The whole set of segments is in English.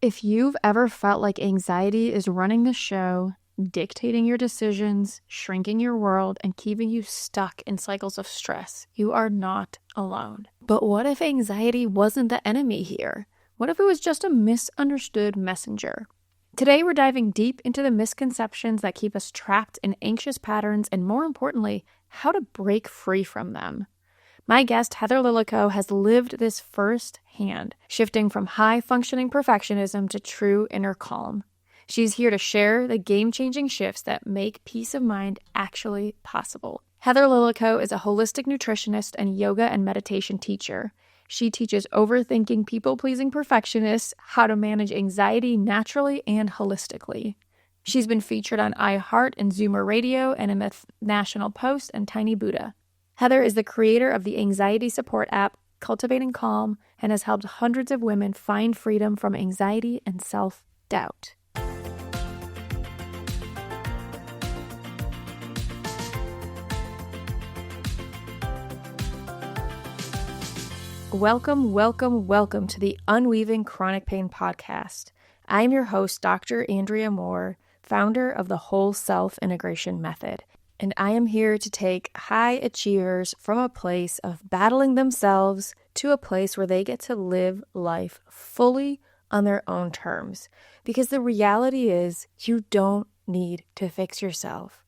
If you've ever felt like anxiety is running the show, dictating your decisions, shrinking your world, and keeping you stuck in cycles of stress, you are not alone. But what if anxiety wasn't the enemy here? What if it was just a misunderstood messenger? Today, we're diving deep into the misconceptions that keep us trapped in anxious patterns and, more importantly, how to break free from them. My guest, Heather Lillico, has lived this firsthand, shifting from high-functioning perfectionism to true inner calm. She's here to share the game-changing shifts that make peace of mind actually possible. Heather Lillico is a holistic nutritionist and yoga and meditation teacher. She teaches overthinking, people-pleasing perfectionists how to manage anxiety naturally and holistically. She's been featured on iHeart and Zoomer Radio and in the National Post and Tiny Buddha. Heather is the creator of the anxiety support app Cultivating Calm and has helped hundreds of women find freedom from anxiety and self-doubt. Welcome, welcome, welcome to the Unweaving Chronic Pain podcast. I'm your host, Dr. Andrea Moore, founder of the Whole Self Integration Method. And I am here to take high achievers from a place of battling themselves to a place where they get to live life fully on their own terms. Because the reality is, you don't need to fix yourself.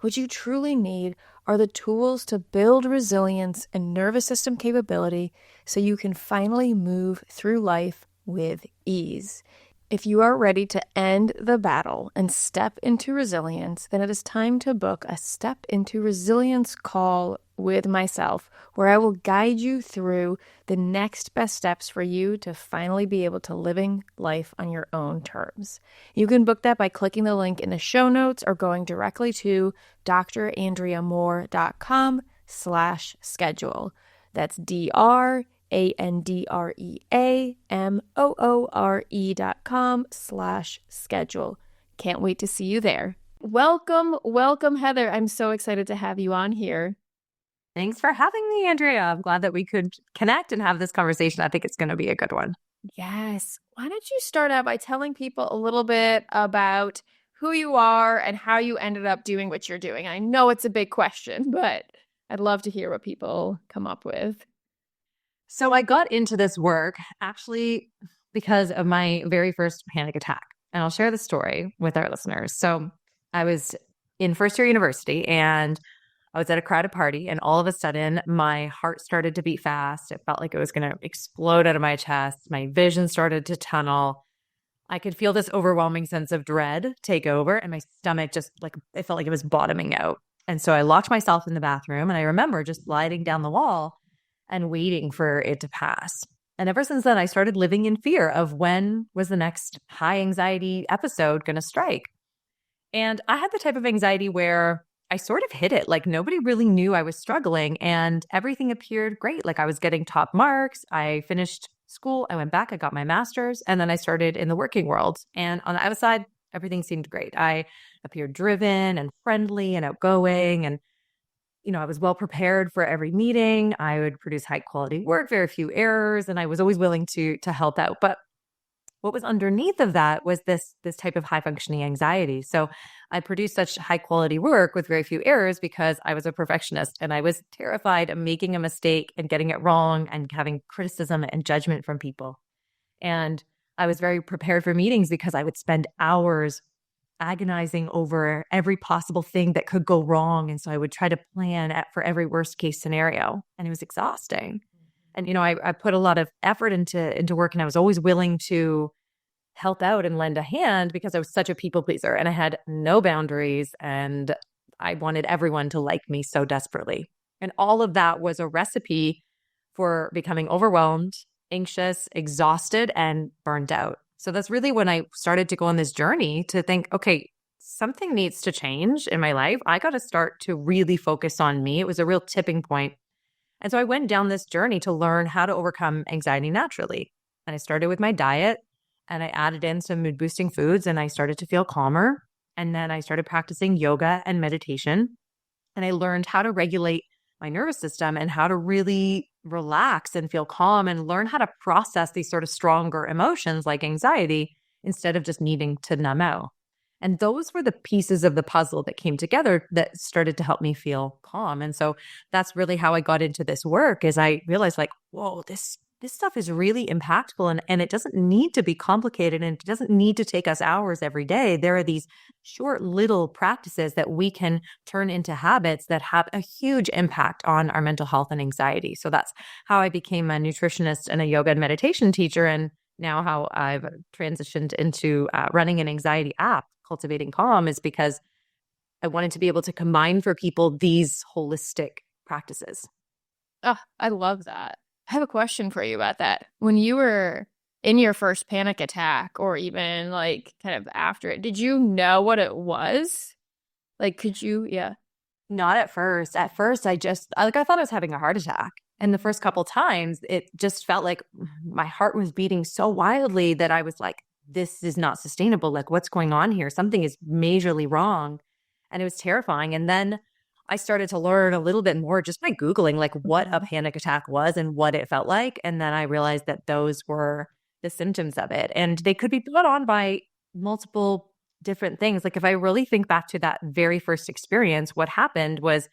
What you truly need are the tools to build resilience and nervous system capability so you can finally move through life with ease. If you are ready to end the battle and step into resilience, then it is time to book a Step into Resilience call with myself, where I will guide you through the next best steps for you to finally be able to living life on your own terms. You can book that by clicking the link in the show notes or going directly to drandreamoore.com/schedule. That's DrAndreaMoore.com/schedule. Can't wait to see you there. Welcome, Heather. I'm so excited to have you on here. Thanks for having me, Andrea. I'm glad that we could connect and have this conversation. I think it's going to be a good one. Yes. Why don't you start out by telling people a little bit about who you are and how you ended up doing what you're doing? I know it's a big question, but I'd love to hear what people come up with. So I got into this work actually because of my very first panic attack. And I'll share the story with our listeners. So I was in first year university and I was at a crowded party, and all of a sudden my heart started to beat fast. It felt like it was going to explode out of my chest. My vision started to tunnel. I could feel this overwhelming sense of dread take over, and my stomach just it felt like it was bottoming out. And so I locked myself in the bathroom, and I remember just sliding down the wall and waiting for it to pass. And ever since then, I started living in fear of when was the next high anxiety episode going to strike. And I had the type of anxiety where I sort of hid it. Like nobody really knew I was struggling and everything appeared great. Like I was getting top marks. I finished school. I went back, I got my master's, and then I started in the working world. And on the outside, everything seemed great. I appeared driven and friendly and outgoing. And, I was well prepared for every meeting. I would produce high quality work, very few errors. And I was always willing to help out. But what was underneath of that was this type of high functioning anxiety. So I produced such high quality work with very few errors because I was a perfectionist and I was terrified of making a mistake and getting it wrong and having criticism and judgment from people. And I was very prepared for meetings because I would spend hours agonizing over every possible thing that could go wrong. And so I would try to plan for every worst case scenario, and it was exhausting. And, I put a lot of effort into work, and I was always willing to help out and lend a hand because I was such a people pleaser and I had no boundaries and I wanted everyone to like me so desperately. And all of that was a recipe for becoming overwhelmed, anxious, exhausted, and burned out. So that's really when I started to go on this journey to think, okay, something needs to change in my life. I got to start to really focus on me. It was a real tipping point. And so I went down this journey to learn how to overcome anxiety naturally. And I started with my diet and I added in some mood boosting foods and I started to feel calmer. And then I started practicing yoga and meditation. And I learned how to regulate my nervous system and how to really relax and feel calm and learn how to process these sort of stronger emotions like anxiety instead of just needing to numb out. And those were the pieces of the puzzle that came together that started to help me feel calm. And so that's really how I got into this work, is I realized like, whoa, this stuff is really impactful, and it doesn't need to be complicated, and it doesn't need to take us hours every day. There are these short little practices that we can turn into habits that have a huge impact on our mental health and anxiety. So that's how I became a nutritionist and a yoga and meditation teacher. And now how I've transitioned into running an anxiety app, Cultivating Calm, is because I wanted to be able to combine for people these holistic practices. Oh, I love that. I have a question for you about that. When you were in your first panic attack, or even like kind of after it, did you know what it was? Like, could you, yeah. Not at first. At first, I thought I was having a heart attack. And the first couple times, it just felt like my heart was beating so wildly that I was like, this is not sustainable. Like, what's going on here? Something is majorly wrong. And it was terrifying. And then I started to learn a little bit more just by Googling like what a panic attack was and what it felt like. And then I realized that those were the symptoms of it. And they could be put on by multiple different things. Like if I really think back to that very first experience, what happened was,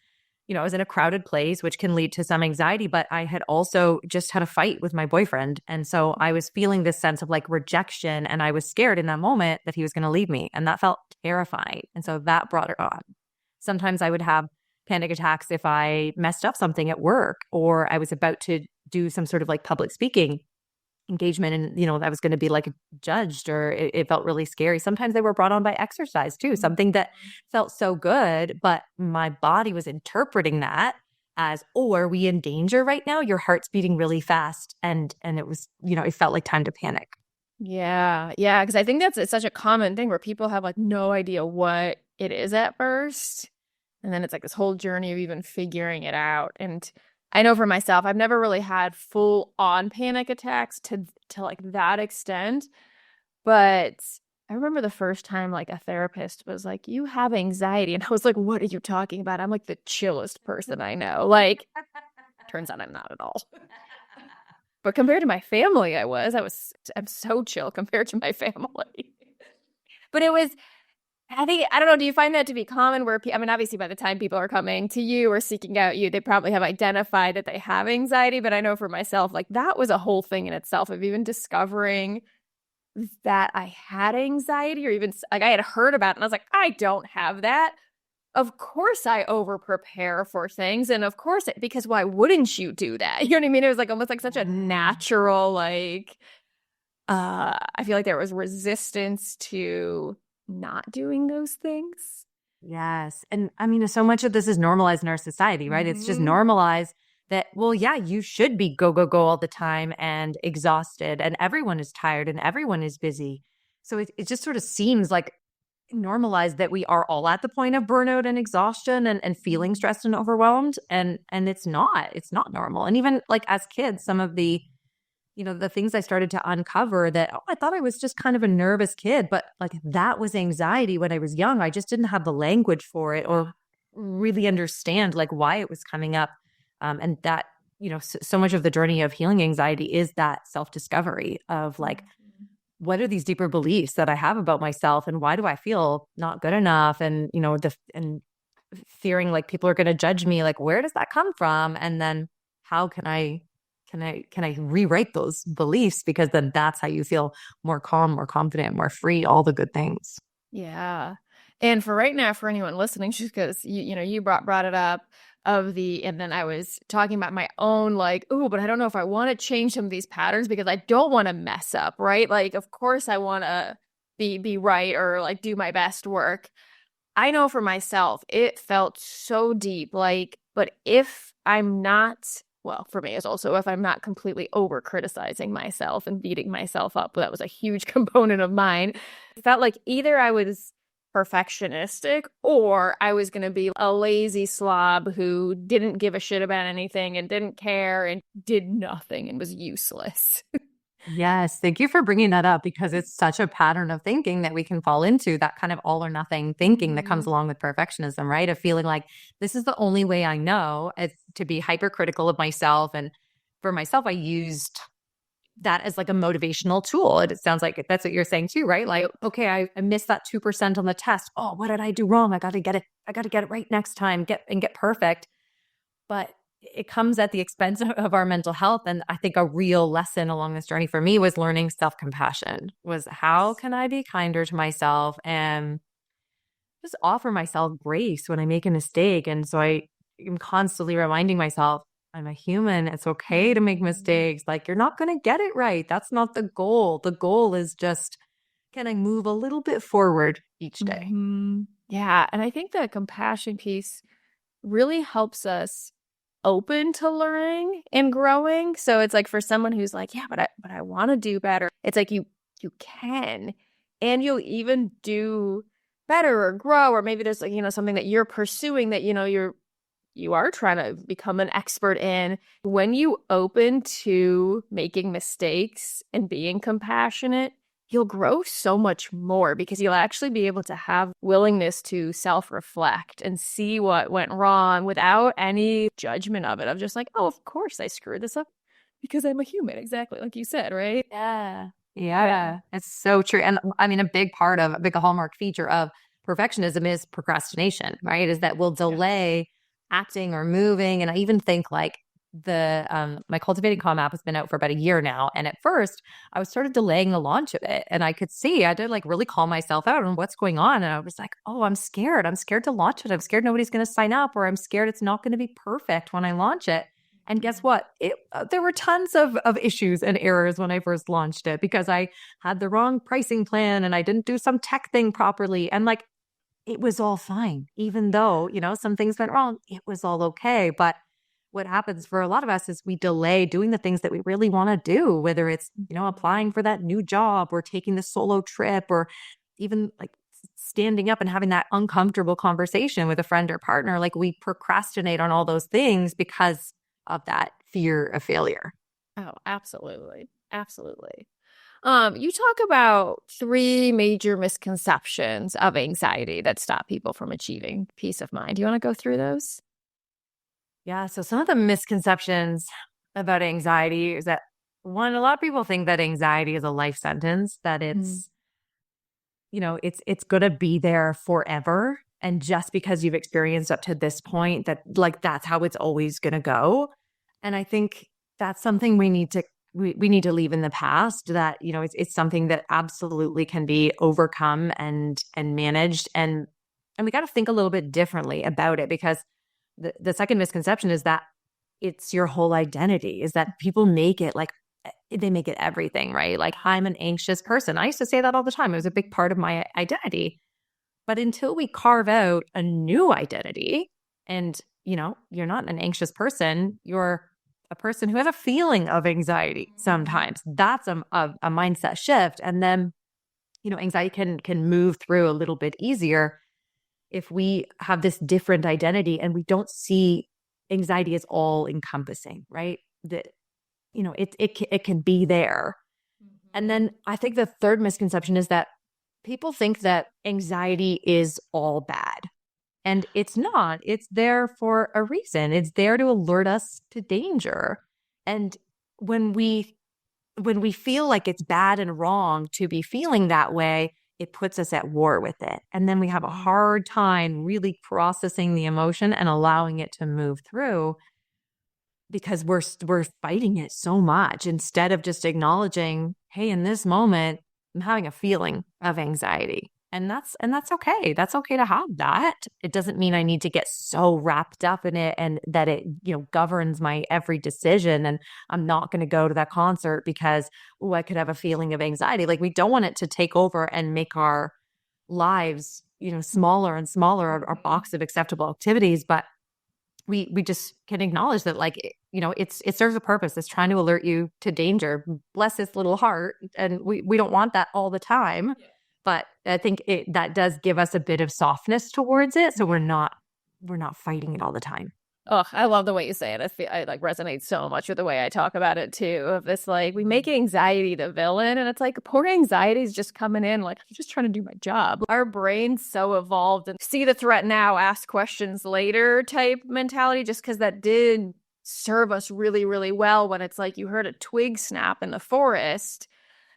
I was in a crowded place, which can lead to some anxiety, but I had also just had a fight with my boyfriend. And so I was feeling this sense of like rejection, and I was scared in that moment that he was going to leave me. And that felt terrifying. And so that brought it on. Sometimes I would have panic attacks if I messed up something at work, or I was about to do some sort of like public speaking engagement, and I was going to be like judged, or it felt really scary. Sometimes they were brought on by exercise too, something that felt so good, but my body was interpreting that as, oh, are we in danger right now? Your heart's beating really fast, and it was, it felt like time to panic. Yeah. Yeah. Because I think it's such a common thing where people have like no idea what it is at first. And then it's like this whole journey of even figuring it out. And I know for myself, I've never really had full on panic attacks to like that extent. But I remember the first time like a therapist was like, you have anxiety. And I was like, what are you talking about? I'm like the chillest person I know. Like, turns out I'm not at all. But compared to my family, I'm so chill compared to my family. But it was, I think, I don't know, do you find that to be common where, I mean, obviously by the time people are coming to you or seeking out you, they probably have identified that they have anxiety. But I know for myself, like that was a whole thing in itself of even discovering that I had anxiety, or even like I had heard about it and I was like, I don't have that. Of course I over prepare for things. And of course, because why wouldn't you do that? You know what I mean? It was like almost like such a natural, like, I feel like there was resistance to not doing those things. Yes. And I mean, so much of this is normalized in our society, right? It's just normalized that, well, yeah, you should be go, go, go all the time and exhausted, and everyone is tired and everyone is busy. So it just sort of seems like normalized that we are all at the point of burnout and exhaustion and feeling stressed and overwhelmed. And it's not normal. And even like as kids, some of the the things I started to uncover that, oh, I thought I was just kind of a nervous kid, but like that was anxiety when I was young. I just didn't have the language for it or really understand like why it was coming up. And that, so much of the journey of healing anxiety is that self-discovery of like, what are these deeper beliefs that I have about myself, and why do I feel not good enough? And, and fearing like people are going to judge me, like, where does that come from? And then how can I rewrite those beliefs? Because then that's how you feel more calm, more confident, more free, all the good things. Yeah. And for right now, for anyone listening, just because you brought it up and then I was talking about my own like, oh, but I don't know if I want to change some of these patterns because I don't want to mess up, right? Like, of course I want to be right or like do my best work. I know for myself, it felt so deep, like, but if I'm not, well, for me, it's also if I'm not completely over criticizing myself and beating myself up, that was a huge component of mine. It felt like either I was perfectionistic or I was going to be a lazy slob who didn't give a shit about anything and didn't care and did nothing and was useless. Yes. Thank you for bringing that up, because it's such a pattern of thinking that we can fall into, that kind of all or nothing thinking that comes along with perfectionism, right? Of feeling like this is the only way I know, to be hypercritical of myself. And for myself, I used that as like a motivational tool. It sounds like that's what you're saying too, right? Like, okay, I missed that 2% on the test. Oh, what did I do wrong? I got to get it. I got to get it right next time, get perfect. But it comes at the expense of our mental health. And I think a real lesson along this journey for me was learning self-compassion, was how can I be kinder to myself and just offer myself grace when I make a mistake. And so I am constantly reminding myself, I'm a human. It's okay to make mistakes. Like, you're not going to get it right. That's not the goal. The goal is just, can I move a little bit forward each day? Yeah. And I think the compassion piece really helps us open to learning and growing. So it's like for someone who's like, yeah, but I want to do better. It's like you can, and you'll even do better or grow, or maybe there's like, something that you're pursuing that, you are trying to become an expert in. When you open to making mistakes and being compassionate, you'll grow so much more because you'll actually be able to have willingness to self-reflect and see what went wrong without any judgment of it. Of just like, oh, of course I screwed this up because I'm a human. Exactly like you said, right? Yeah. Yeah. It's so true. And I mean, a big hallmark feature of perfectionism is procrastination, right? Is that we'll delay acting or moving. And I even think like my Cultivating Calm app has been out for about a year now. And at first I was sort of delaying the launch of it. And I could see, I did like really call myself out on what's going on. And I was like, oh, I'm scared. I'm scared to launch it. I'm scared nobody's going to sign up, or I'm scared it's not going to be perfect when I launch it. And guess what? There were tons of issues and errors when I first launched it because I had the wrong pricing plan and I didn't do some tech thing properly. And like, it was all fine, even though, some things went wrong, it was all okay. But what happens for a lot of us is we delay doing the things that we really want to do, whether it's, applying for that new job or taking the solo trip or even like standing up and having that uncomfortable conversation with a friend or partner. Like, we procrastinate on all those things because of that fear of failure. Oh, absolutely. Absolutely. You talk about 3 major misconceptions of anxiety that stop people from achieving peace of mind. Do you want to go through those? Yeah. So some of the misconceptions about anxiety is that, one, a lot of people think that anxiety is a life sentence, that it's going to be there forever. And just because you've experienced up to this point, that like, that's how it's always going to go. And I think that's something we need to leave in the past, that, it's something that absolutely can be overcome and managed. And we got to think a little bit differently about it, because the second misconception is that it's your whole identity, is that people make it like, they make it everything, right? Like, I'm an anxious person. I used to say that all the time. It was a big part of my identity. But until we carve out a new identity and, you're not an anxious person, you're a person who has a feeling of anxiety sometimes. That's a mindset shift. And then, anxiety can move through a little bit easier if we have this different identity and we don't see anxiety as all encompassing, right? That, it can be there. And then I think the third misconception is that people think that anxiety is all bad. And it's not. It's there for a reason. It's there to alert us to danger. And when we feel like it's bad and wrong to be feeling that way, it puts us at war with it. And then we have a hard time really processing the emotion and allowing it to move through, because we're fighting it so much instead of just acknowledging, hey, in this moment, I'm having a feeling of anxiety. And that's okay. That's okay to have that. It doesn't mean I need to get so wrapped up in it and that it, governs my every decision. And I'm not going to go to that concert because, I could have a feeling of anxiety. Like, we don't want it to take over and make our lives, smaller and smaller, our box of acceptable activities. But we just can acknowledge that, like, it serves a purpose. It's trying to alert you to danger. Bless its little heart. And we don't want that all the time. Yeah. But I think that does give us a bit of softness towards it. So we're not fighting it all the time. Oh, I love the way you say it. I like resonate so much with the way I talk about it too. Of this, like, we make anxiety the villain, and it's like, poor anxiety is just coming in like, I'm just trying to do my job. Our brain's so evolved and see the threat now, ask questions later type mentality, just because that did serve us really, really well when it's like you heard a twig snap in the forest.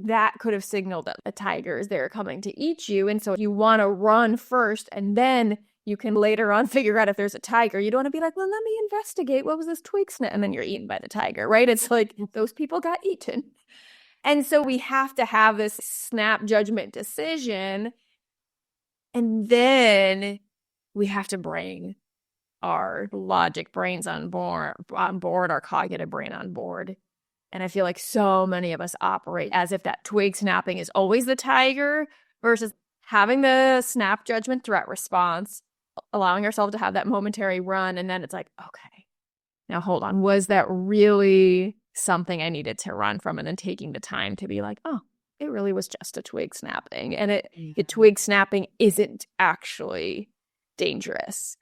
That could have signaled that a tiger is there coming to eat you. And so you want to run first, and then you can later on figure out if there's a tiger. You don't want to be like, well, let me investigate. What was this twig snap? And then you're eaten by the tiger, right? It's like those people got eaten. And so we have to have this snap judgment decision. And then we have to bring our logic brains on board, our cognitive brain on board. And I feel like so many of us operate as if that twig snapping is always the tiger versus having the snap judgment threat response, allowing ourselves to have that momentary run. And then it's like, okay, now hold on. Was that really something I needed to run from? And then taking the time to be like, oh, it really was just a twig snapping. And twig snapping isn't actually dangerous.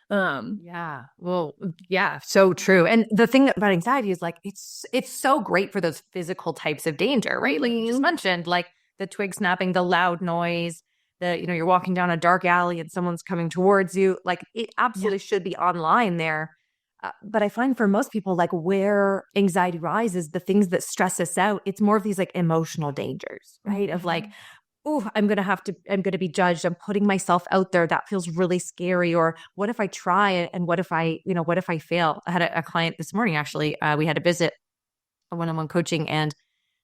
Yeah. Well, yeah, so true. And the thing about anxiety is like, it's so great for those physical types of danger, right? Like you just mentioned, like the twig snapping, the loud noise, you're walking down a dark alley and someone's coming towards you. Like it absolutely should be online there. But I find for most people, like where anxiety rises, the things that stress us out, it's more of these like emotional dangers, right? Of like, oh, I'm going to be judged. I'm putting myself out there. That feels really scary. Or what if I try it? And what if I fail? I had a client this morning, actually, we had a visit, a one-on-one coaching, and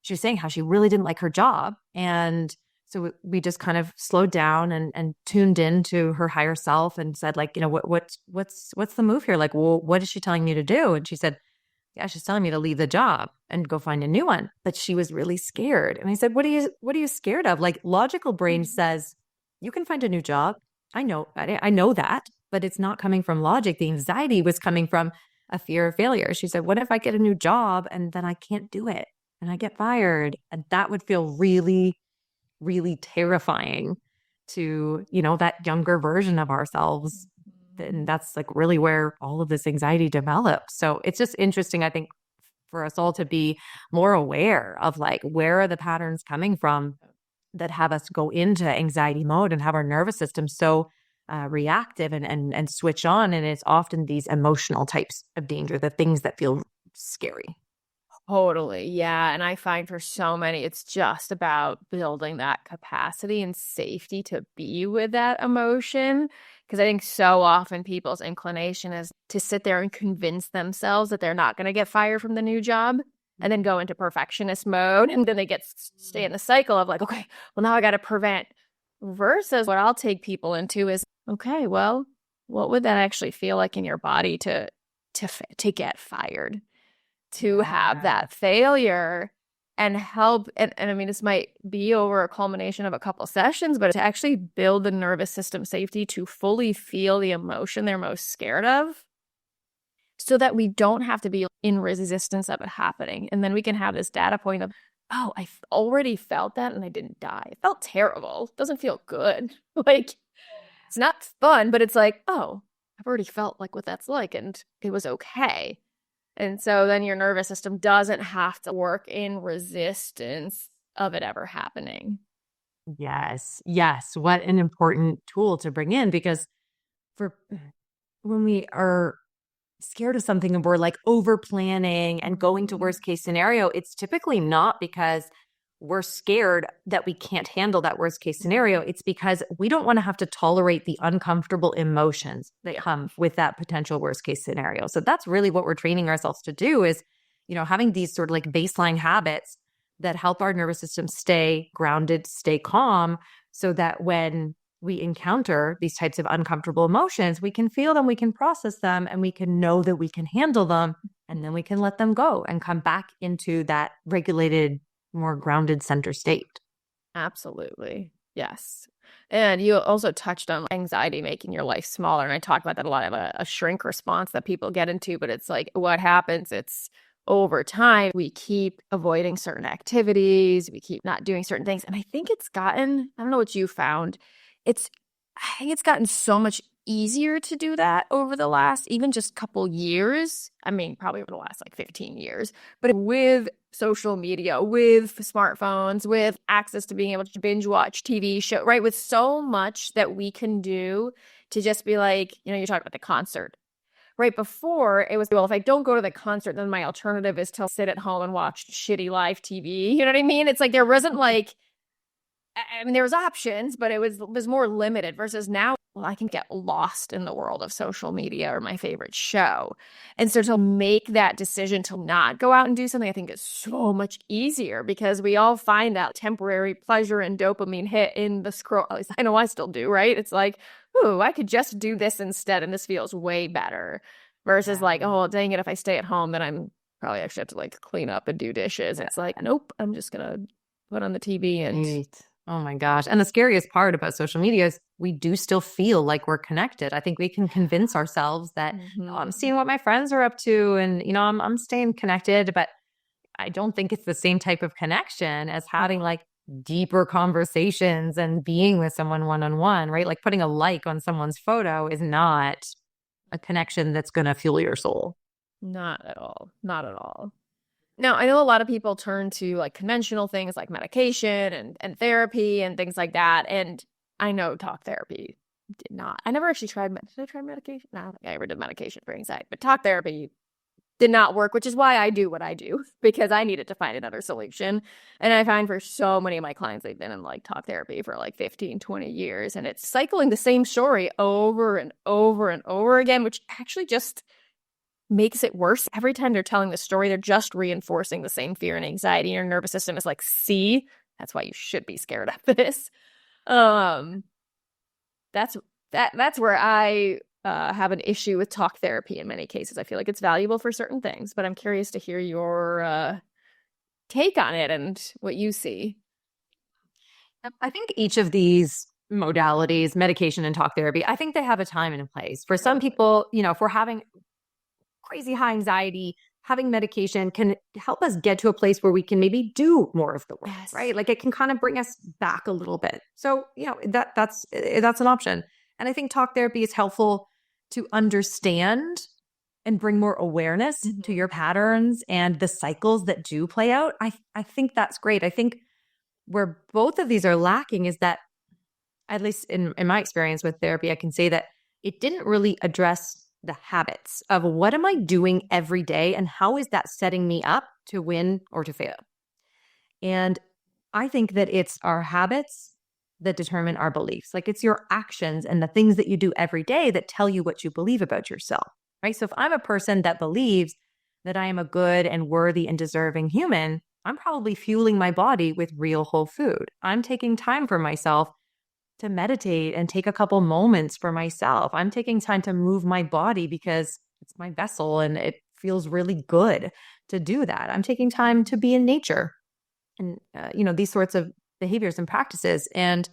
she was saying how she really didn't like her job. And so we just kind of slowed down and tuned into her higher self and said like, what's the move here? Like, well, what is she telling you to do? And she said, yeah, she's telling me to leave the job and go find a new one. But she was really scared. And I said, what are you scared of? Like logical brain says, you can find a new job. I know that, but it's not coming from logic. The anxiety was coming from a fear of failure. She said, what if I get a new job and then I can't do it and I get fired? And that would feel really, really terrifying to, that younger version of ourselves. And that's like really where all of this anxiety develops. So it's just interesting, I think, for us all to be more aware of like, where are the patterns coming from that have us go into anxiety mode and have our nervous system so reactive and switch on. And it's often these emotional types of danger, the things that feel scary. Totally. Yeah. And I find for so many, it's just about building that capacity and safety to be with that emotion. Because I think so often people's inclination is to sit there and convince themselves that they're not going to get fired from the new job and then go into perfectionist mode. And then they stay in the cycle of like, okay, well, now I got to prevent. Versus what I'll take people into is, okay, well, what would that actually feel like in your body to get fired? To have that failure and help. And I mean, this might be over a culmination of a couple sessions, but to actually build the nervous system safety to fully feel the emotion they're most scared of so that we don't have to be in resistance of it happening. And then we can have this data point of, oh, I already felt that and I didn't die. It felt terrible. It doesn't feel good. Like, it's not fun, but it's like, oh, I've already felt like what that's like and it was okay. And so then your nervous system doesn't have to work in resistance of it ever happening. Yes. Yes. What an important tool to bring in, because when we are scared of something and we're like over planning and going to worst case scenario, it's typically not because we're scared that we can't handle that worst case scenario. It's because we don't want to have to tolerate the uncomfortable emotions that come with that potential worst case scenario. So that's really what we're training ourselves to do is, having these sort of like baseline habits that help our nervous system stay grounded, stay calm, so that when we encounter these types of uncomfortable emotions, we can feel them, we can process them, and we can know that we can handle them, and then we can let them go and come back into that regulated, more grounded center state. Absolutely. Yes. And you also touched on anxiety making your life smaller. And I talk about that a lot of a shrink response that people get into, but it's like what happens, it's over time, we keep avoiding certain activities, we keep not doing certain things. And I think it's gotten, I don't know what you found, I think it's gotten so much easier to do that over the last even just couple years. I mean, probably over the last like 15 years, but with social media, with smartphones, with access to being able to binge watch TV show, right? With so much that we can do to just be like, you talk about the concert, right before it was, well, if I don't go to the concert, then my alternative is to sit at home and watch shitty live TV. You know what I mean? It's like there wasn't like, I mean, there was options, but it was more limited versus now, well, I can get lost in the world of social media or my favorite show. And so to make that decision to not go out and do something, I think is so much easier because we all find that temporary pleasure and dopamine hit in the scroll. At least I know I still do, right? It's like, ooh, I could just do this instead, and this feels way better. Versus like, oh, dang it, if I stay at home, then I'm probably actually have to like clean up and do dishes. It's like, nope, I'm just gonna put on the TV and Right. Oh my gosh. And the scariest part about social media is we do still feel like we're connected. I think we can convince ourselves that oh, I'm seeing what my friends are up to and I'm staying connected, but I don't think it's the same type of connection as having like deeper conversations and being with someone one-on-one, right? Like putting a like on someone's photo is not a connection that's going to fuel your soul. not at all. Not at all. Now, I know a lot of people turn to like conventional things like medication and therapy and things like that. And I know talk therapy did not. I never actually tried. Did I try medication? No, I don't think I ever did medication for anxiety. But talk therapy did not work, which is why I do what I do because I needed to find another solution. And I find for so many of my clients, they've been in like talk therapy for like 15, 20 years. And it's cycling the same story over and over and over again, which actually just makes it worse. Every time they're telling the story, they're just reinforcing the same fear and anxiety. Your nervous system is like, see, that's why you should be scared of this. Um, that's where I have an issue with talk therapy in many cases. I feel like it's valuable for certain things, but I'm curious to hear your take on it and what you see. I think each of these modalities, medication and talk therapy, I think they have a time and a place. For some people, if we're having crazy high anxiety, having medication can help us get to a place where we can maybe do more of the work, Yes. right? Like it can kind of bring us back a little bit. So, that's an option. And I think talk therapy is helpful to understand and bring more awareness to your patterns and the cycles that do play out. I think that's great. I think where both of these are lacking is that, at least in my experience with therapy, I can say that it didn't really address the habits of what am I doing every day and how is that setting me up to win or to fail. And I think that it's our habits that determine our beliefs. Like it's your actions and the things that you do every day that tell you what you believe about yourself, right? So if I'm a person that believes that I am a good and worthy and deserving human, I'm probably fueling my body with real whole food. I'm taking time for myself to meditate and take a couple moments for myself. I'm taking time to move my body because it's my vessel and it feels really good to do that. I'm taking time to be in nature and, these sorts of behaviors and practices. And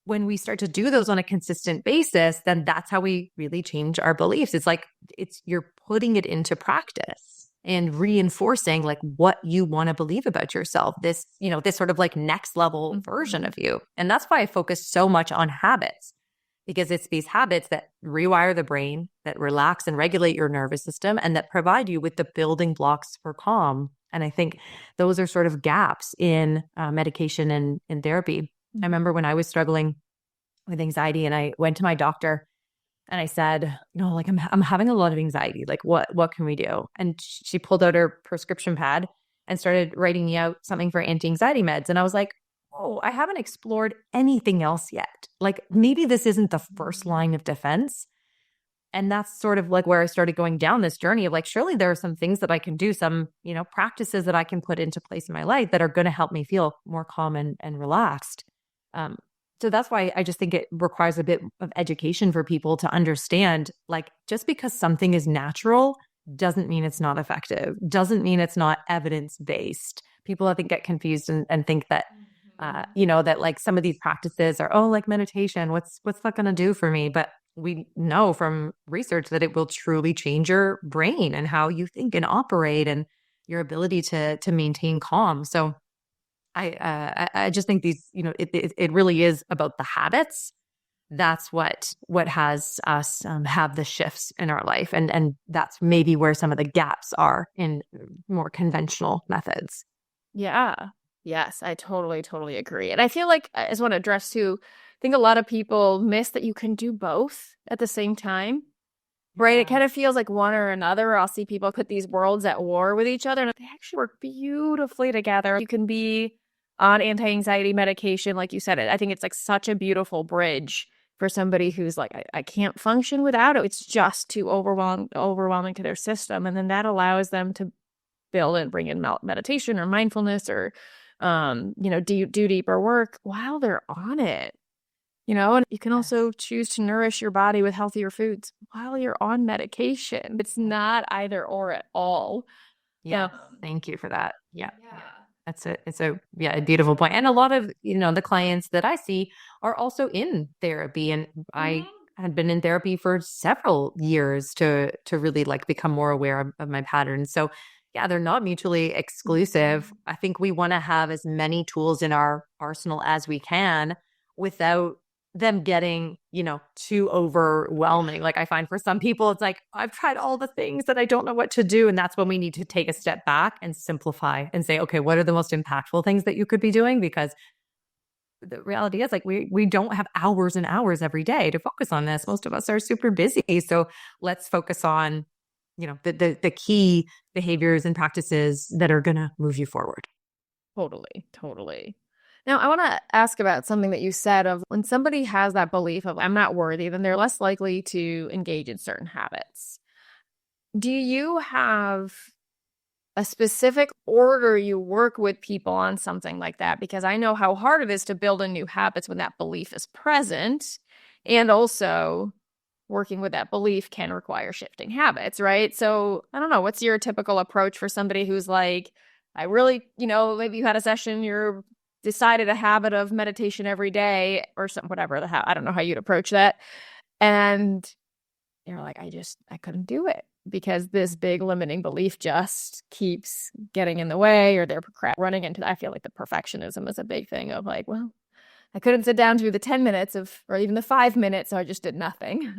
when we start to do those on a consistent basis, then that's how we really change our beliefs. It's like you're putting it into practice and reinforcing like what you want to believe about yourself, this sort of like next level version of you. And that's why I focus so much on habits, because it's these habits that rewire the brain, that relax and regulate your nervous system, and that provide you with the building blocks for calm. And I think those are sort of gaps in medication and in therapy. I remember when I was struggling with anxiety and I went to my doctor and I said, like I'm having a lot of anxiety. Like what can we do? And she pulled out her prescription pad and started writing me out something for anti-anxiety meds. And I was like, oh, I haven't explored anything else yet. Like maybe this isn't the first line of defense. And that's sort of like where I started going down this journey of like, surely there are some things that I can do, some, practices that I can put into place in my life that are going to help me feel more calm and relaxed. So that's why I just think it requires a bit of education for people to understand, like, just because something is natural doesn't mean it's not effective, doesn't mean it's not evidence-based. People, I think, get confused and think that, that like some of these practices are, like meditation, what's that going to do for me? But we know from research that it will truly change your brain and how you think and operate and your ability to maintain calm. So I just think these, it really is about the habits. That's what has us have the shifts in our life. And that's maybe where some of the gaps are in more conventional methods. Yeah. Yes, I totally agree. And I feel like I just want to address too, I think a lot of people miss that you can do both at the same time. Right? It kind of feels like one or another. I'll see people put these worlds at war with each other, and they actually work beautifully together. You can be on anti-anxiety medication, like you said it. I think it's like such a beautiful bridge for somebody who's like, I can't function without it. It's just too overwhelming to their system. And then that allows them to build and bring in meditation or mindfulness or, do deeper work while they're on it. And you can also choose to nourish your body with healthier foods while you're on medication. It's not either or at all. Yeah. Thank you for that. Yeah. It's a beautiful point. And a lot of, the clients that I see are also in therapy. And I had been in therapy for several years to really like become more aware of my patterns. So yeah, they're not mutually exclusive. I think we want to have as many tools in our arsenal as we can without them getting, too overwhelming. Like I find for some people, it's like, I've tried all the things that I don't know what to do. And that's when we need to take a step back and simplify and say, okay, what are the most impactful things that you could be doing? Because the reality is like, we don't have hours and hours every day to focus on this. Most of us are super busy. So let's focus on, the key behaviors and practices that are going to move you forward. Totally. Now, I want to ask about something that you said of when somebody has that belief of I'm not worthy, then they're less likely to engage in certain habits. Do you have a specific order you work with people on something like that? Because I know how hard it is to build in new habits when that belief is present. And also, working with that belief can require shifting habits, right? So I don't know, what's your typical approach for somebody who's like, I really, maybe you had a session, you're decided a habit of meditation every day or something, whatever I don't know how you'd approach that. And you're like, I couldn't do it because this big limiting belief just keeps getting in the way, or they're running into, I feel like the perfectionism is a big thing of like, well, I couldn't sit down to the 10 minutes or even the 5 minutes, so I just did nothing.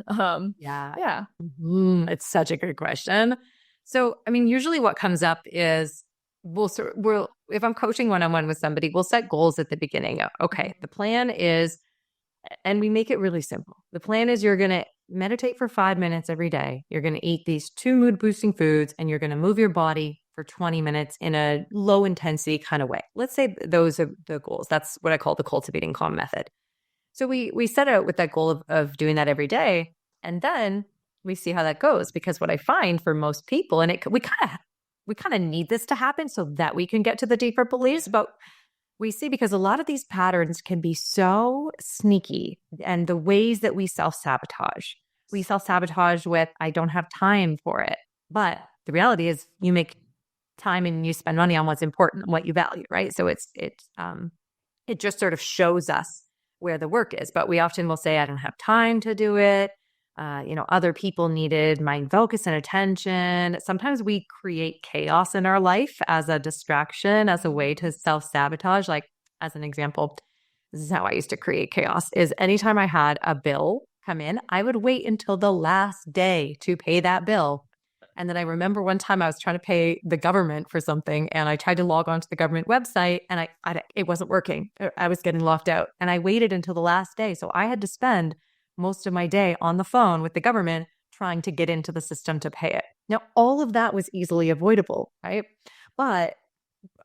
Yeah. It's such a good question. So, I mean, usually what comes up is if I'm coaching one-on-one with somebody, we'll set goals at the beginning. Okay, the plan is, and we make it really simple. The plan is you're going to meditate for 5 minutes every day. You're going to eat these 2 mood boosting foods, and you're going to move your body for 20 minutes in a low intensity kind of way. Let's say those are the goals. That's what I call the Cultivating Calm Method. So we set out with that goal of doing that every day, and then we see how that goes. Because what I find for most people, and we kind of need this to happen so that we can get to the deeper beliefs, but we see because a lot of these patterns can be so sneaky, and the ways that we self-sabotage with, I don't have time for it. But the reality is you make time and you spend money on what's important and what you value, right? So it just sort of shows us where the work is. But we often will say, I don't have time to do it. Other people needed my focus and attention. Sometimes we create chaos in our life as a distraction, as a way to self-sabotage. Like, as an example, this is how I used to create chaos, is anytime I had a bill come in, I would wait until the last day to pay that bill. And then I remember one time I was trying to pay the government for something, and I tried to log on to the government website, and it wasn't working. I was getting locked out, and I waited until the last day. So I had to spend most of my day on the phone with the government trying to get into the system to pay it. Now, all of that was easily avoidable, right? But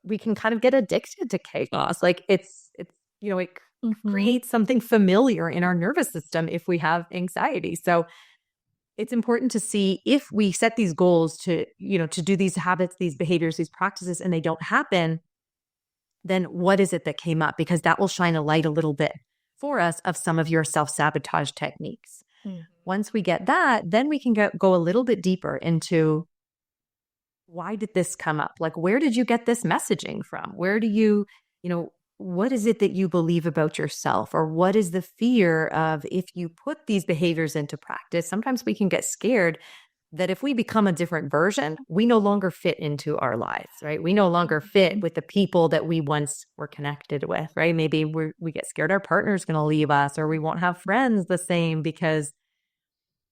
we can kind of get addicted to chaos. Like it creates something familiar in our nervous system if we have anxiety. So it's important to see if we set these goals to do these habits, these behaviors, these practices, and they don't happen, then what is it that came up? Because that will shine a light a little bit for us of some of your self-sabotage techniques. Once we get that, then we can go a little bit deeper into, why did this come up? Like, where did you get this messaging from? Where do you what is it that you believe about yourself? Or what is the fear of, if you put these behaviors into practice? Sometimes we can get scared that if we become a different version, we no longer fit into our lives, right? We no longer fit with the people that we once were connected with, right? Maybe we get scared our partner's going to leave us, or we won't have friends the same because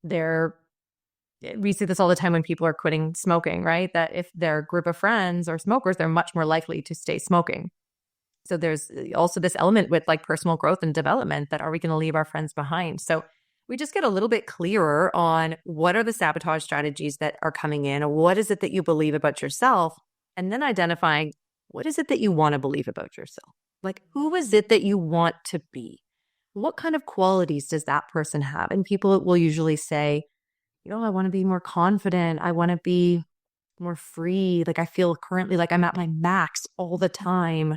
we see this all the time when people are quitting smoking, right? That if their group of friends are smokers, they're much more likely to stay smoking. So there's also this element with like personal growth and development that, are we going to leave our friends behind? So we just get a little bit clearer on what are the sabotage strategies that are coming in, or what is it that you believe about yourself, and then identifying what is it that you want to believe about yourself? Like, who is it that you want to be? What kind of qualities does that person have? And people will usually say, I want to be more confident. I want to be more free. Like, I feel currently like I'm at my max all the time.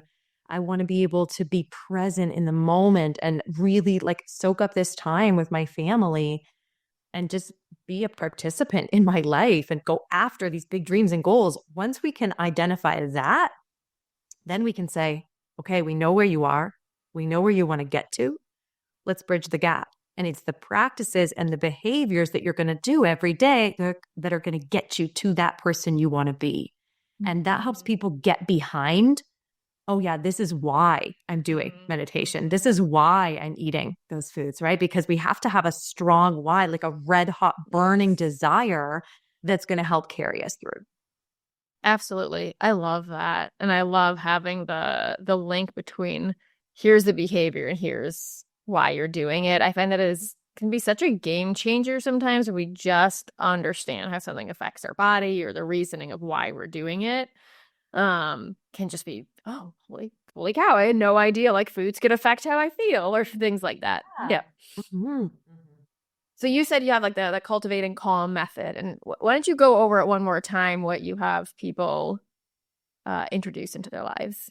I want to be able to be present in the moment and really like soak up this time with my family and just be a participant in my life and go after these big dreams and goals. Once we can identify that, then we can say, okay, we know where you are. We know where you want to get to. Let's bridge the gap. And it's the practices and the behaviors that you're going to do every day that are going to get you to that person you want to be. And that helps people get behind, oh yeah, this is why I'm doing meditation. This is why I'm eating those foods, right? Because we have to have a strong why, like a red hot burning desire that's going to help carry us through. Absolutely. I love that. And I love having the link between here's the behavior and here's why you're doing it. I find that can be such a game changer sometimes when we just understand how something affects our body or the reasoning of why we're doing it. Can just be, oh, holy cow, I had no idea like foods could affect how I feel or things like that. Yeah. Mm-hmm. So you said you have like the Cultivating Calm Method, and why don't you go over it one more time, what you have people introduce into their lives?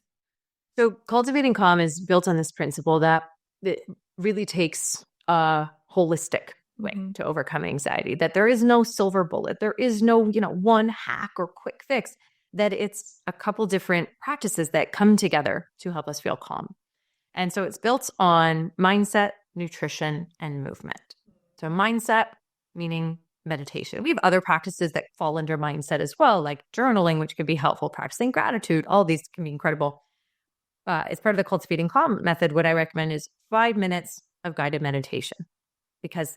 So Cultivating Calm is built on this principle that it really takes a holistic way to overcome anxiety, that there is no silver bullet. There is no, one hack or quick fix, that it's a couple different practices that come together to help us feel calm. And so it's built on mindset, nutrition, and movement. So mindset, meaning meditation. We have other practices that fall under mindset as well, like journaling, which can be helpful, practicing gratitude. All these can be incredible. As part of the Cultivating Calm method, what I recommend is 5 minutes of guided meditation, because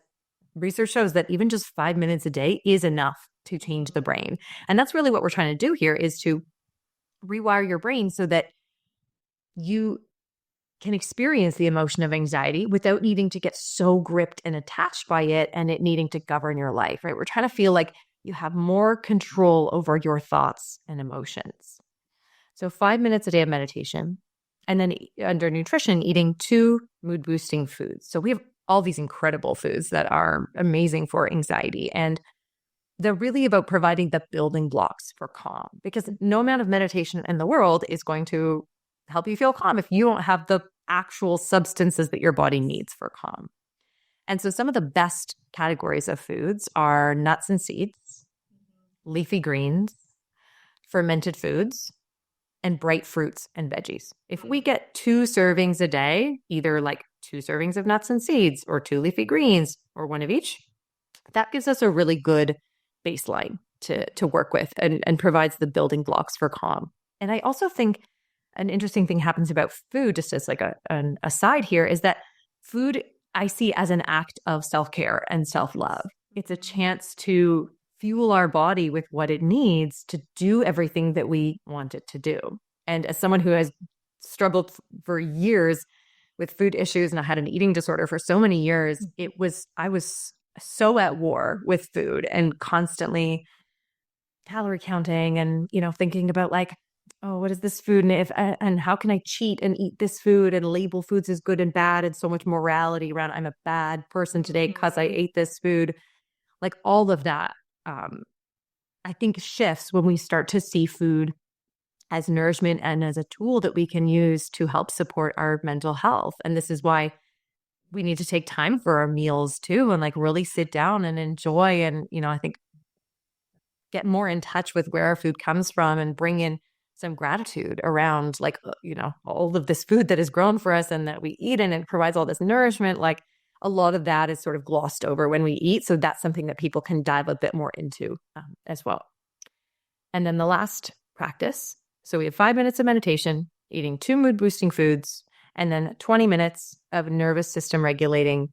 research shows that even just 5 minutes a day is enough to change the brain. And that's really what we're trying to do here, is to rewire your brain so that you can experience the emotion of anxiety without needing to get so gripped and attached by it and it needing to govern your life, right? We're trying to feel like you have more control over your thoughts and emotions. So 5 minutes a day of meditation. And then under nutrition, eating 2 mood boosting foods. So we have all these incredible foods that are amazing for anxiety. And they're really about providing the building blocks for calm, because no amount of meditation in the world is going to help you feel calm if you don't have the actual substances that your body needs for calm. And so some of the best categories of foods are nuts and seeds, leafy greens, fermented foods, and bright fruits and veggies. If we get 2 servings a day, either like 2 servings of nuts and seeds or 2 leafy greens or 1 of each, that gives us a really good baseline to work with and provides the building blocks for calm. And I also think an interesting thing happens about food, just as like an aside here, is that food I see as an act of self-care and self-love. It's a chance to fuel our body with what it needs to do everything that we want it to do. And as someone who has struggled for years with food issues, and I had an eating disorder for so many years, I was so at war with food and constantly calorie counting and, thinking about like, oh, what is this food? And how can I cheat and eat this food and label foods as good and bad, and so much morality around I'm a bad person today because I ate this food. Like all of that, I think shifts when we start to see food as nourishment and as a tool that we can use to help support our mental health. And this is why we need to take time for our meals too, and like really sit down and enjoy. And, I think get more in touch with where our food comes from and bring in some gratitude around like, all of this food that is grown for us and that we eat, and it provides all this nourishment. Like a lot of that is sort of glossed over when we eat. So that's something that people can dive a bit more into as well. And then the last practice. So we have 5 minutes of meditation, eating 2 mood boosting foods, and then 20 minutes of nervous system regulating,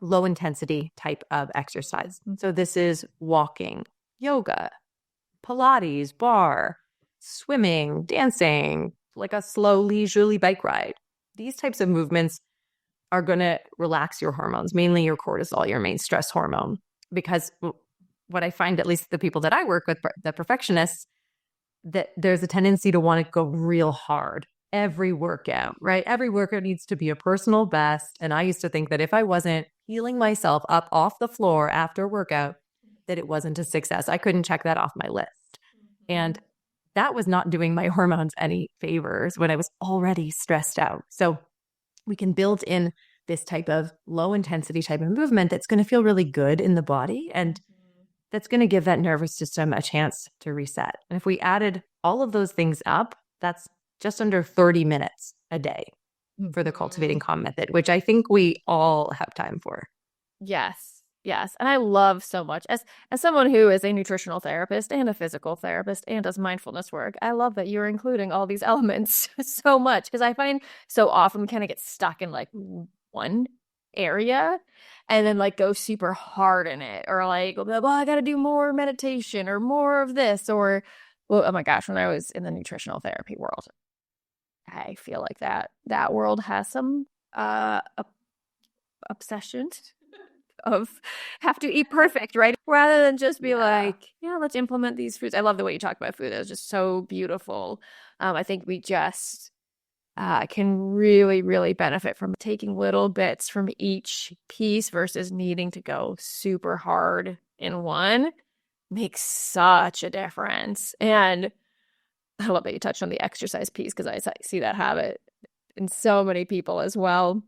low intensity type of exercise. So this is walking, yoga, Pilates, bar, swimming, dancing, like a slow leisurely bike ride. These types of movements are going to relax your hormones, mainly your cortisol, your main stress hormone. Because what I find, at least the people that I work with, the perfectionists, that there's a tendency to want to go real hard every workout, right? Every workout needs to be a personal best. And I used to think that if I wasn't healing myself up off the floor after a workout, that it wasn't a success. I couldn't check that off my list. And that was not doing my hormones any favors when I was already stressed out. So we can build in this type of low intensity type of movement that's going to feel really good in the body. And that's going to give that nervous system a chance to reset. And if we added all of those things up, that's just under 30 minutes a day for the Cultivating Calm Method, which I think we all have time for. Yes. Yes. And I love so much as someone who is a nutritional therapist and a physical therapist and does mindfulness work, I love that you're including all these elements so much, because I find so often we kind of get stuck in like one area and then like go super hard in it, or like, well, I got to do more meditation or more of this, or, well, oh my gosh, when I was in the nutritional therapy world, I feel like that world has some obsessions of have to eat perfect, right? Rather than just be like, yeah, let's implement these foods. I love the way you talk about food. That was just so beautiful. I think we just can really, really benefit from taking little bits from each piece versus needing to go super hard in one. Makes such a difference. And I love that you touched on the exercise piece, because I see that habit in so many people as well.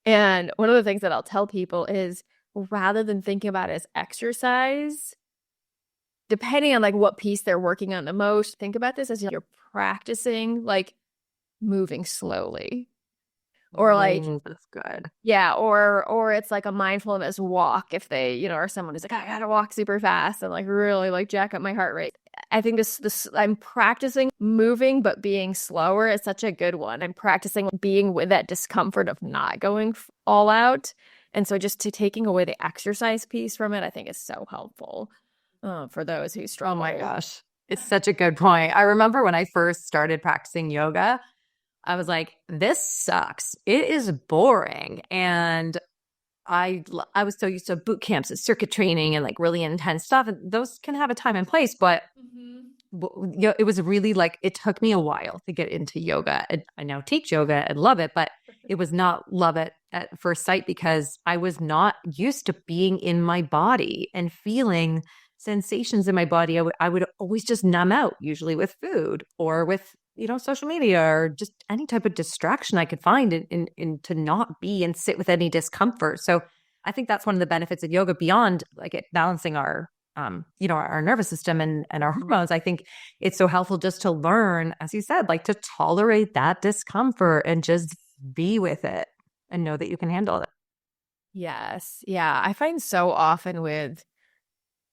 And one of the things that I'll tell people is, rather than thinking about it as exercise, depending on like what piece they're working on the most, think about this as you're practicing like moving slowly, or like, that's good. yeah, or it's like a mindfulness walk if they, you know, or someone who's like, I gotta walk super fast and like really like jack up my heart rate. I think this I'm practicing moving but being slower is such a good one. I'm practicing being with that discomfort of not going all out. And so just to taking away the exercise piece from it, I think is so helpful for those who struggle. Oh my gosh. It's such a good point. I remember when I first started practicing yoga, I was like, this sucks. It is boring. And I was so used to boot camps and circuit training and like really intense stuff. And those can have a time and place, but it was really like, it took me a while to get into yoga. And I now teach yoga and love it, but it was not love it at first sight, because I was not used to being in my body and feeling sensations in my body. I would always just numb out, usually with food or with, you know, social media or just any type of distraction I could find in to not be and sit with any discomfort. So I think that's one of the benefits of yoga, beyond like it balancing our you know, our nervous system and our hormones. I think it's so helpful just to learn, as you said, like to tolerate that discomfort and just be with it and know that you can handle it. Yes. Yeah. I find so often with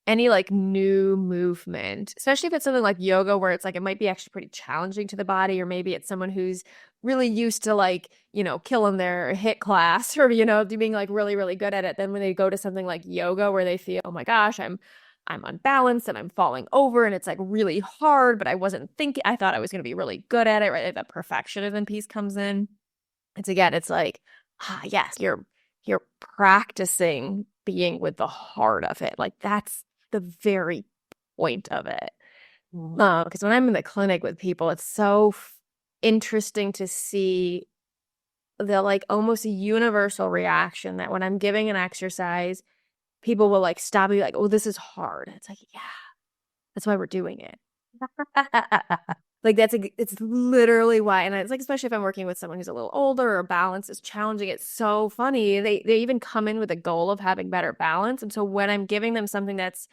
any like new movement, especially if it's something like yoga, where it's like it might be actually pretty challenging to the body, or maybe it's someone who's really used to like, you know, killing their HIIT class or, you know, being like really, really good at it. Then when they go to something like yoga where they feel, oh my gosh, I'm unbalanced and I'm falling over and it's like really hard, but I wasn't thinking, I thought I was going to be really good at it, right? That perfectionism piece comes in. It's like, yes, you're practicing being with the heart of it. Like that's the very point of it. Because when I'm in the clinic with people, it's so interesting to see the like almost universal reaction that when I'm giving an exercise, people will like stop me like, oh, this is hard. It's like, yeah, that's why we're doing it. Like it's literally why. And it's like, especially if I'm working with someone who's a little older or balance is challenging, it's so funny. They even come in with a goal of having better balance. And so when I'm giving them something that's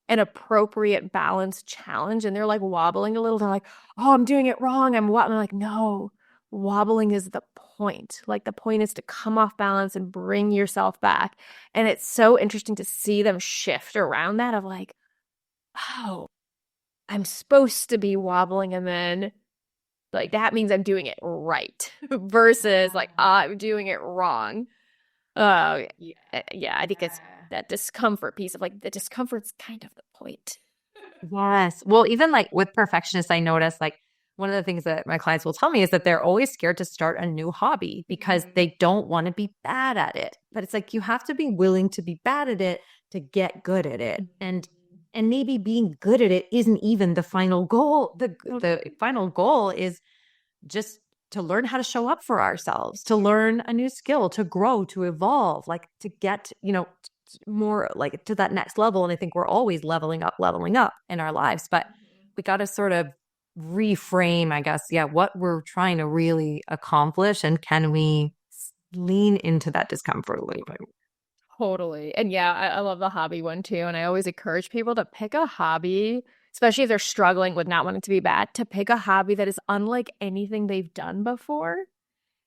an appropriate balance challenge and they're like wobbling a little, they're like, oh, I'm doing it wrong. I'm like, no, wobbling is the point. Like the point is to come off balance and bring yourself back. And it's so interesting to see them shift around that of like, oh, I'm supposed to be wobbling, and then like that means I'm doing it right versus like I'm doing it wrong. Yeah, I think it's that discomfort piece of like the discomfort's kind of the point. Yes. Well, even like with perfectionists, I notice like one of the things that my clients will tell me is that they're always scared to start a new hobby because they don't want to be bad at it. But it's like you have to be willing to be bad at it to get good at it. And maybe being good at it isn't even the final goal. The final goal is just to learn how to show up for ourselves, to learn a new skill, to grow, to evolve, like to get, more like to that next level. And I think we're always leveling up in our lives, but we got to sort of reframe, I guess, what we're trying to really accomplish. And can we lean into that discomfort a little bit? Totally. And yeah, I love the hobby one too. And I always encourage people to pick a hobby, especially if they're struggling with not wanting to be bad, to pick a hobby that is unlike anything they've done before.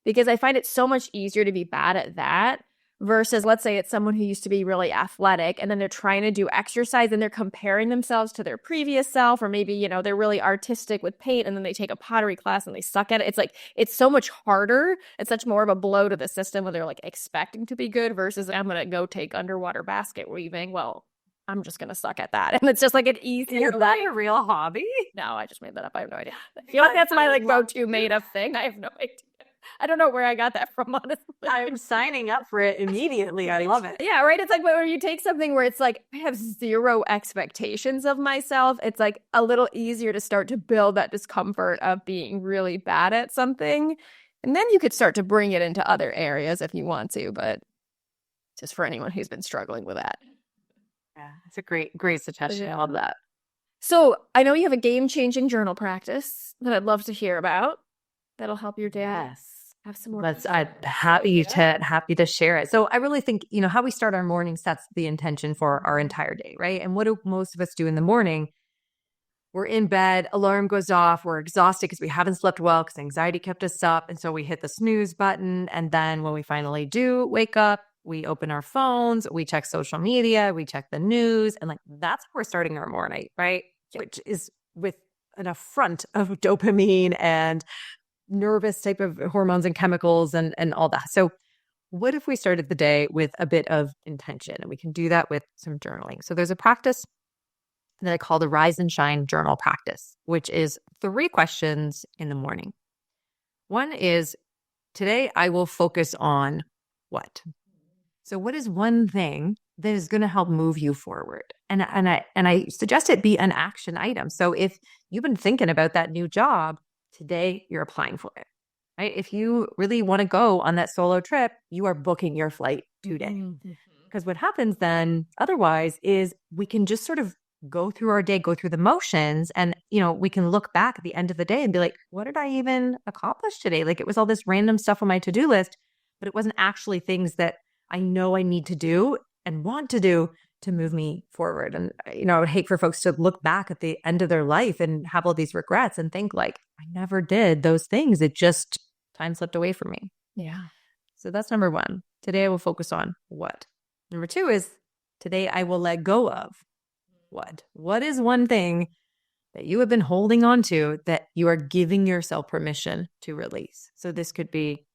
Because I find it so much easier to be bad at that versus, let's say it's someone who used to be really athletic and then they're trying to do exercise and they're comparing themselves to their previous self, or maybe, they're really artistic with paint and then they take a pottery class and they suck at it. It's like, it's so much harder. It's such more of a blow to the system when they're like expecting to be good versus I'm going to go take underwater basket weaving. Well, I'm just going to suck at that. And it's just like an easier. Is that a real hobby? No, I just made that up. I have no idea. I feel like that's my like go-to made up thing. I have no idea. I don't know where I got that from, honestly. I'm signing up for it immediately. I love it. Yeah, right? It's like when you take something where it's like, I have zero expectations of myself, it's like a little easier to start to build that discomfort of being really bad at something. And then you could start to bring it into other areas if you want to, but just for anyone who's been struggling with that. Yeah, it's a great suggestion. I love that. So I know you have a game-changing journal practice that I'd love to hear about. That'll help your day. Yes. Have some more. I'm happy to share it. So I really think, how we start our morning sets the intention for our entire day, right? And what do most of us do in the morning? We're in bed, alarm goes off, we're exhausted because we haven't slept well because anxiety kept us up. And so we hit the snooze button. And then when we finally do wake up, we open our phones, we check social media, we check the news. And like, that's how we're starting our morning, right? Which is with an affront of dopamine and nervous type of hormones and chemicals and all that. So what if we started the day with a bit of intention? And we can do that with some journaling. So there's a practice that I call the Rise and Shine journal practice, which is 3 questions in the morning. One is, today I will focus on what? So what is one thing that is going to help move you forward? And I suggest it be an action item. So if you've been thinking about that new job, today you're applying for it, right? If you really want to go on that solo trip, you are booking your flight today. Because what happens then otherwise is we can just sort of go through our day, go through the motions. And, we can look back at the end of the day and be like, what did I even accomplish today? Like it was all this random stuff on my to-do list, but it wasn't actually things that I know I need to do and want to do to move me forward. And, I would hate for folks to look back at the end of their life and have all these regrets and think like, I never did those things. It just, time slipped away from me. Yeah. So that's number 1. Today I will focus on what. Number 2 is, today I will let go of what. What is one thing that you have been holding on to that you are giving yourself permission to release? So this could be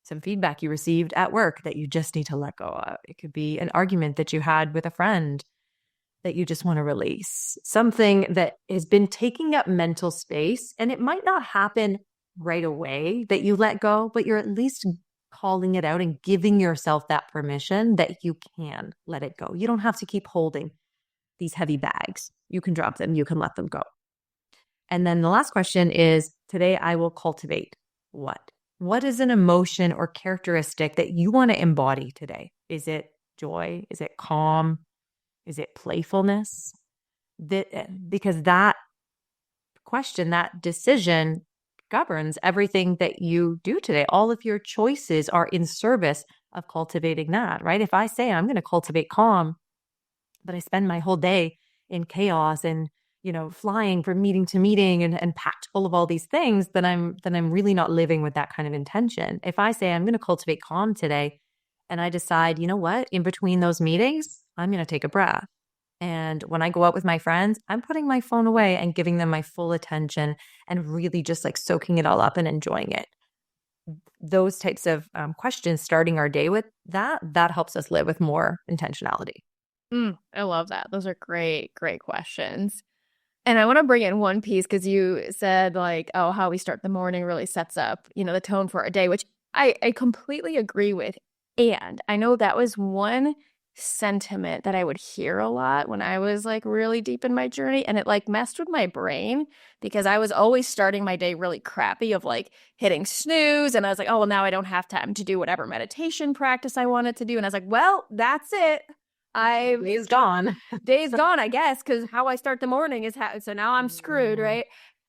some feedback you received at work that you just need to let go of. It could be an argument that you had with a friend that you just want to release. Something that has been taking up mental space, and it might not happen right away that you let go, but you're at least calling it out and giving yourself that permission that you can let it go. You don't have to keep holding these heavy bags. You can drop them, you can let them go. And then the last question is, today I will cultivate what? What is an emotion or characteristic that you want to embody today? Is it joy? Is it calm? Is it playfulness? Because that question, that decision governs everything that you do today. All of your choices are in service of cultivating that, right? If I say I'm going to cultivate calm, but I spend my whole day in chaos and flying from meeting to meeting and packed full of all these things, then I'm really not living with that kind of intention. If I say I'm going to cultivate calm today and I decide, you know what, in between those meetings, I'm going to take a breath. And when I go out with my friends, I'm putting my phone away and giving them my full attention and really just like soaking it all up and enjoying it. Those types of questions, starting our day with that helps us live with more intentionality. I love that. Those are great questions. And I want to bring in one piece because you said like, oh, how we start the morning really sets up, the tone for our day, which I completely agree with. And I know that was one sentiment that I would hear a lot when I was like really deep in my journey. And it like messed with my brain because I was always starting my day really crappy of like hitting snooze. And I was like, oh, well, now I don't have time to do whatever meditation practice I wanted to do. And I was like, well, that's it. Day's gone. Day's gone, I guess, because how I start the morning is how, so now I'm screwed, right?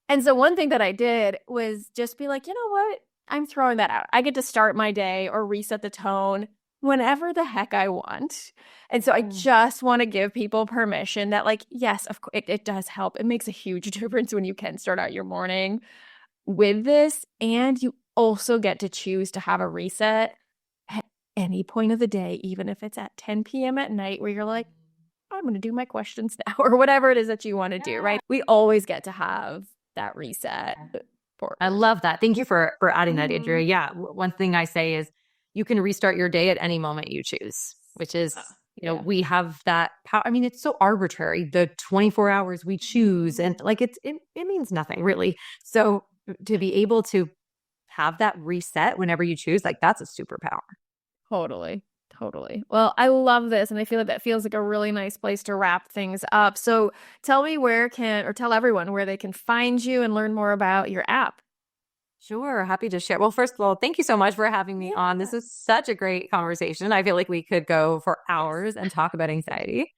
And so one thing that I did was just be like, you know what? I'm throwing that out. I get to start my day or reset the tone whenever the heck I want. And so I just want to give people permission that, like, yes, of course, it does help. It makes a huge difference when you can start out your morning with this. And you also get to choose to have a reset at any point of the day, even if it's at 10 p.m. at night where you're like, I'm going to do my questions now or whatever it is that you want to do, right? We always get to have that reset. I love that. Thank you for adding that, Andrea. Yeah. One thing I say is you can restart your day at any moment you choose, which is, we have that power. I mean, it's so arbitrary, the 24 hours we choose, and like it means nothing really. So to be able to have that reset whenever you choose, like that's a superpower. Totally. Totally. Well, I love this. And I feel like that feels like a really nice place to wrap things up. So tell me tell everyone where they can find you and learn more about your app. Sure. Happy to share. Well, first of all, thank you so much for having me on. This is such a great conversation. I feel like we could go for hours and talk about anxiety.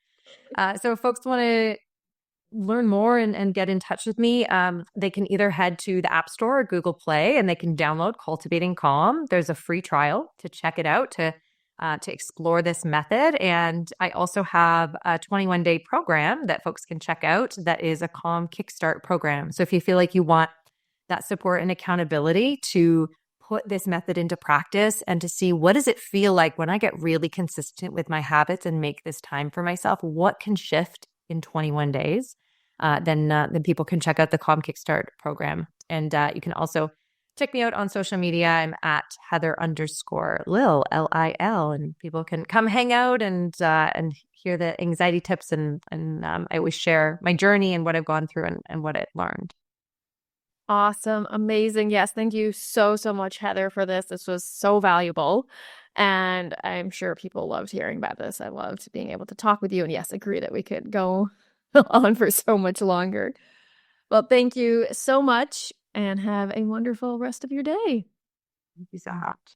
So if folks want to learn more and get in touch with me, they can either head to the App Store or Google Play and they can download Cultivating Calm. There's a free trial to check it out to explore this method. And I also have a 21-day program that folks can check out that is a Calm Kickstart program. So if you feel like you want that support and accountability to put this method into practice and to see what does it feel like when I get really consistent with my habits and make this time for myself, what can shift in 21 days, then people can check out the Calm Kickstart program. And you can also check me out on social media. I'm at Heather_Lil, Lil, and people can come hang out and hear the anxiety tips. And I always share my journey and what I've gone through and what I've learned. Awesome. Amazing. Yes. Thank you so, so much, Heather, for this. This was so valuable. And I'm sure people loved hearing about this. I loved being able to talk with you. And yes, agree that we could go on for so much longer. Well, thank you so much and have a wonderful rest of your day. Thank you so much.